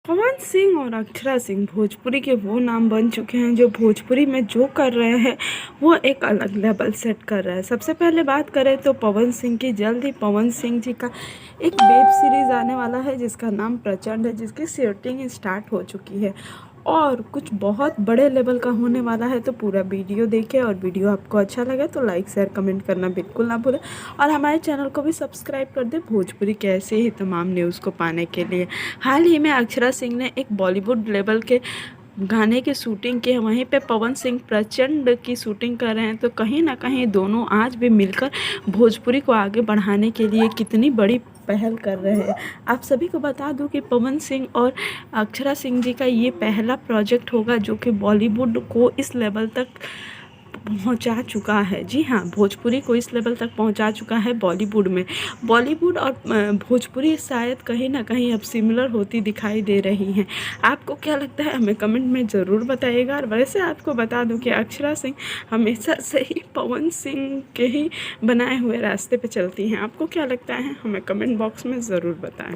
पवन सिंह और अक्षरा सिंह भोजपुरी के वो नाम बन चुके हैं जो भोजपुरी में जो कर रहे हैं वो एक अलग लेवल सेट कर रहा है। सबसे पहले बात करें तो पवन सिंह की, जल्द ही पवन सिंह जी का एक वेब सीरीज़ आने वाला है जिसका नाम प्रचंड है, जिसकी शूटिंग स्टार्ट हो चुकी है और कुछ बहुत बड़े लेवल का होने वाला है। तो पूरा वीडियो देखें और वीडियो आपको अच्छा लगे तो लाइक शेयर कमेंट करना बिल्कुल ना भूलें और हमारे चैनल को भी सब्सक्राइब कर दें भोजपुरी के ऐसे ही तमाम न्यूज़ को पाने के लिए। हाल ही में अक्षरा सिंह ने एक बॉलीवुड लेवल के गाने की शूटिंग की है, वहीं पे पवन सिंह प्रचंड की शूटिंग कर रहे हैं। तो कहीं ना कहीं दोनों आज भी मिलकर भोजपुरी को आगे बढ़ाने के लिए कितनी बड़ी पहल कर रहे हैं। आप सभी को बता दूं कि पवन सिंह और अक्षरा सिंह जी का ये पहला प्रोजेक्ट होगा जो कि बॉलीवुड को इस लेवल तक पहुंचा चुका है। जी हाँ, भोजपुरी को इस लेवल तक पहुंचा चुका है बॉलीवुड में। बॉलीवुड और भोजपुरी शायद कहीं ना कहीं अब सिमिलर होती दिखाई दे रही हैं। आपको क्या लगता है हमें कमेंट में ज़रूर बताइएगा। और वैसे आपको बता दूं कि अक्षरा सिंह हमेशा से ही पवन सिंह के ही बनाए हुए रास्ते पे चलती हैं। आपको क्या लगता है हमें कमेंट बॉक्स में ज़रूर बताएं।